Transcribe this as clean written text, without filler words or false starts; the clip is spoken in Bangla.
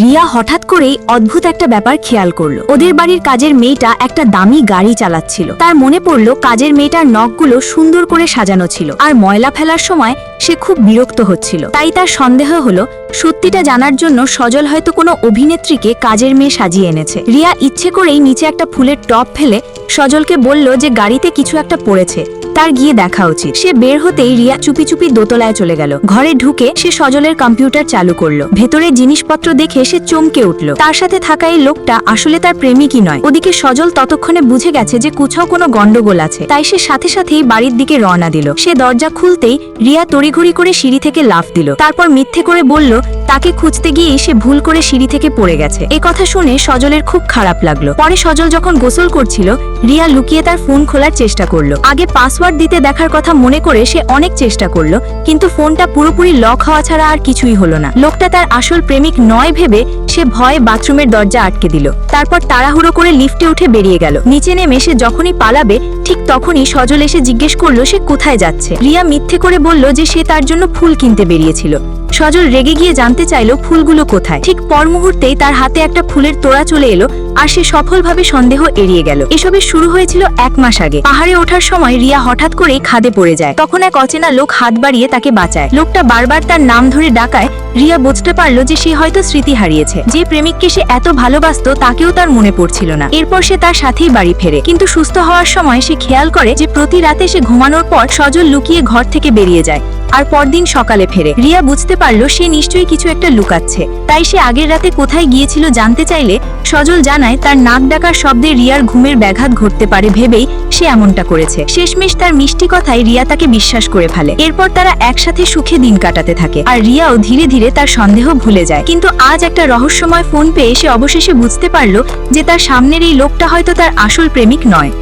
রিয়া হঠাৎ করেই অদ্ভুত একটা ব্যাপার খেয়াল করলো। ওদের বাড়ির কাজের মেয়েটা একটা দামি গাড়ি চালাচ্ছিল। তার মনে পড়লো কাজের মেয়েটার নখগুলো সুন্দর করে সাজানো ছিল, আর ময়লা ফেলার সময় সে খুব বিরক্ত হচ্ছিল। তাই তার সন্দেহ হলো সত্যিটা জানার জন্য সজল হয়তো কোনো অভিনেত্রীকে কাজের মেয়ে সাজিয়ে এনেছে। রিয়া ইচ্ছে করেই নিচে একটা ফুলের টব ফেলে সজলকে বলল যে গাড়িতে কিছু একটা পড়েছে, তার গিয়ে দেখা উচিত। সে বের হতেই রিয়া চুপি চুপি দোতলায় চলে গেল। ঘরে ঢুকে সে সজলের কম্পিউটার চালু করলো। ভেতরে জিনিসপত্র দেখে সে চমকে উঠল। তার সাথে থাকা এই লোকটা আসলে তার প্রেমিকই নয়। ওদিকে সজল ততক্ষণে বুঝে গেছে যে কোথাও কোনো গন্ডগোল আছে, তাই সে সাথে সাথেই বাড়ির দিকে রওনা দিল। সে দরজা খুলতেই রিয়া তড়িঘড়ি করে সিঁড়ি থেকে লাফ দিল। তারপর মিথ্যে করে বলল তাকে খুঁজতে গিয়ে সে ভুল করে সিঁড়ি থেকে পড়ে গেছে। এ কথা শুনে সজলের খুব খারাপ লাগলো। পরে সজল যখন গোসল করছিল, রিয়া লুকিয়ে তার ফোন খোলার চেষ্টা করলো। আগে পাসওয়ার্ড দিতে দেখার কথা মনে করে সে অনেক চেষ্টা করলো, কিন্তু ফোনটা পুরোপুরি লক হওয়া ছাড়া আর কিছুই হলো না। লোকটা তার আসল প্রেমিক নয় ভেবে সে ভয়ে বাথরুমের দরজা আটকে দিল। তারপর তাড়াহুড়ো করে লিফটে উঠে বেরিয়ে গেল। নিচে নেমে সে যখনই পালাবে ঠিক তখনই সজল এসে জিজ্ঞেস করলো সে কোথায় যাচ্ছে। রিয়া মিথ্যে করে বলল যে সে তার জন্য ফুল কিনতে বেরিয়েছিল। সজল রেগে গিয়ে জানতে চাইলো ফুলগুলো কোথায়। ঠিক পর মুহূর্তেই তার হাতে একটা ফুলের তোড়া চলে এলো, আর সে সফলভাবে সন্দেহ এড়িয়ে গেল। এসবের শুরু হয়েছিল 1 মাস আগে। পাহাড়ে ওঠার সময় রিয়া হঠাৎ করেই খাদে পড়ে যায়। তখন এক অচেনা লোক হাত বাড়িয়ে তাকে বাঁচায়। লোকটা বারবার তার নাম ধরে ডাকায় রিয়া বুঝতে পারলো যে সে হয়তো স্মৃতি হারিয়েছে। যে প্রেমিককে সে এত ভালোবাসতো তাকেও তার মনে পড়ছিল না। এরপর সে তার সাথেই বাড়ি ফেরে, কিন্তু সুস্থ হওয়ার সময় সে খেয়াল করে যে প্রতি রাতে সে ঘুমানোর পর সজল লুকিয়ে ঘর থেকে বেরিয়ে যায় আর পরদিন সকালে ফেরে। রিয়া বুঝতে পারলো সে নিশ্চয়ই কিছু একটা লুকাচ্ছে। তাই সে আগের রাতে কোথায় গিয়েছিল জানতে চাইলে সজল জানায় তার নাক ডাকার শব্দে রিয়ার ঘুমের ব্যাঘাত ঘটতে পারে ভেবেই সে এমনটা করেছে। শেষমেশ তার মিষ্টি কথায় রিয়া তাকে বিশ্বাস করে ফেলে। এরপর তারা একসাথে সুখে দিন কাটাতে থাকে, আর রিয়াও ধীরে ধীরে তার সন্দেহ ভুলে যায়। কিন্তু আজ একটা রহস্যময় ফোন পেয়ে সে অবশেষে বুঝতে পারলো যে তার সামনের এই লোকটা হয়তো তার আসল প্রেমিক নয়।